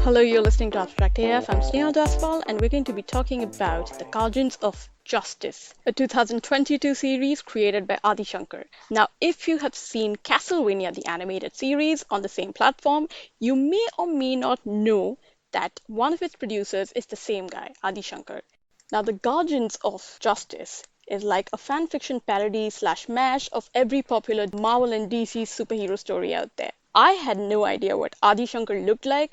Hello, you're listening to Abstract AF. I'm Sneha Jaspal, and we're going to be talking about The Guardians of Justice, a 2022 series created by Adi Shankar. Now, if you have seen Castlevania, the animated series, on the same platform, you may or may not know that one of its producers is the same guy, Adi Shankar. Now, The Guardians of Justice is like a fan fiction parody slash mash of every popular Marvel and DC superhero story out there. I had no idea what Adi Shankar looked like,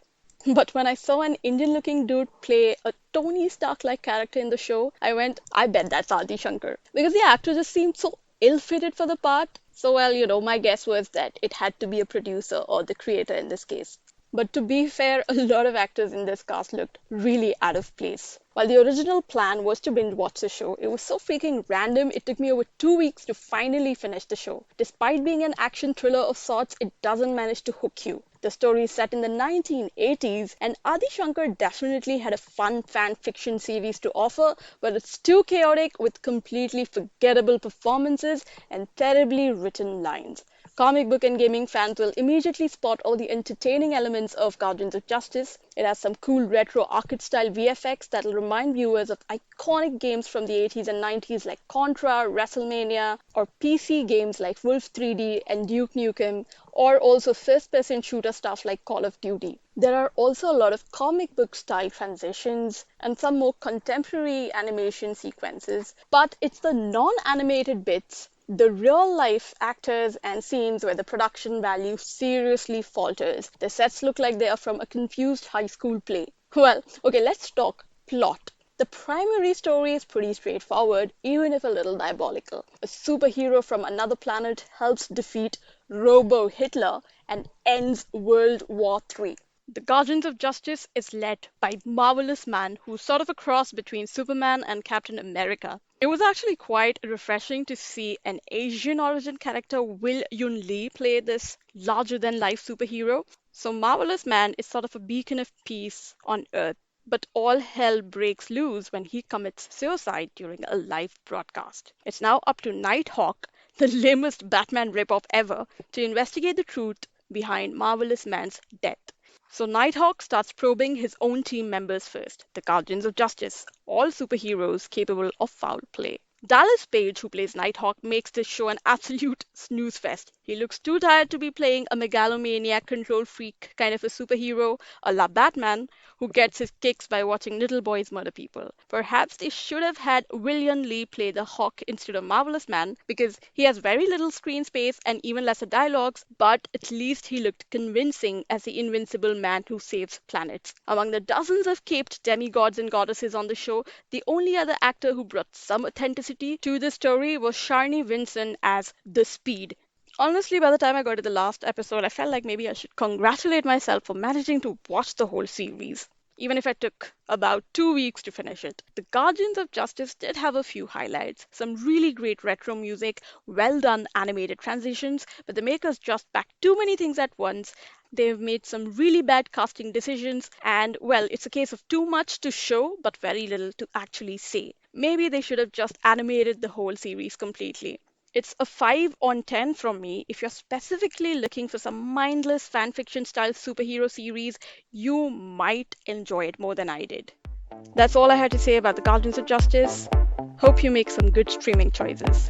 but when I saw an Indian looking dude play a Tony Stark like character in the show, I went, I bet that's Adi Shankar. Because the actor just seemed so ill fitted for the part. So, well, my guess was that it had to be a producer or the creator in this case. But to be fair, a lot of actors in this cast looked really out of place. While the original plan was to binge watch the show, it was so freaking random it took me over 2 weeks to finally finish the show. Despite being an action thriller of sorts, it doesn't manage to hook you. The story is set in the 1980s, and Adi Shankar definitely had a fun fan fiction series to offer, but it's too chaotic with completely forgettable performances and terribly written lines. Comic book and gaming fans will immediately spot all the entertaining elements of Guardians of Justice. It has some cool retro arcade style VFX that'll remind viewers of iconic games from the 80s and 90s like Contra, WrestleMania, or PC games like Wolf 3D and Duke Nukem, or also first-person shooter stuff like Call of Duty. There are also a lot of comic book style transitions and some more contemporary animation sequences, but it's the non-animated bits, the real life actors and scenes where the production value seriously falters. The sets look like they are from a confused high school play. Well, okay, let's talk plot. The primary story is pretty straightforward, even if a little diabolical. A superhero from another planet helps defeat Robo Hitler and ends World War III. The Guardians of Justice is led by Marvelous Man, who's sort of a cross between Superman and Captain America. It was actually quite refreshing to see an Asian origin character, Will Yun Lee, play this larger than life superhero. So Marvelous Man is sort of a beacon of peace on Earth. But all hell breaks loose when he commits suicide during a live broadcast. It's now up to Nighthawk, the lamest Batman ripoff ever, to investigate the truth behind Marvelous Man's death. So Nighthawk starts probing his own team members first, the Guardians of Justice, all superheroes capable of foul play. Dallas Page, who plays Nighthawk, makes this show an absolute snooze fest. He looks too tired to be playing a megalomaniac control freak kind of a superhero, a la Batman, who gets his kicks by watching little boys murder people. Perhaps they should have had William Lee play the Hawk instead of Marvelous Man, because he has very little screen space and even lesser dialogues, but at least he looked convincing as the invincible man who saves planets. Among the dozens of caped demigods and goddesses on the show, the only other actor who brought some authenticity to the story was Sharni Vinson as The Speed. Honestly, by the time I got to the last episode, I felt like maybe I should congratulate myself for managing to watch the whole series, even if it took about 2 weeks to finish it. The Guardians of Justice did have a few highlights, some really great retro music, well done animated transitions, but the makers just packed too many things at once. They've made some really bad casting decisions, and well, it's a case of too much to show, but very little to actually say. Maybe they should have just animated the whole series completely. It's a 5 on 10 from me. If you're specifically looking for some mindless fanfiction style superhero series, you might enjoy it more than I did. That's all I had to say about the Guardians of Justice. Hope you make some good streaming choices.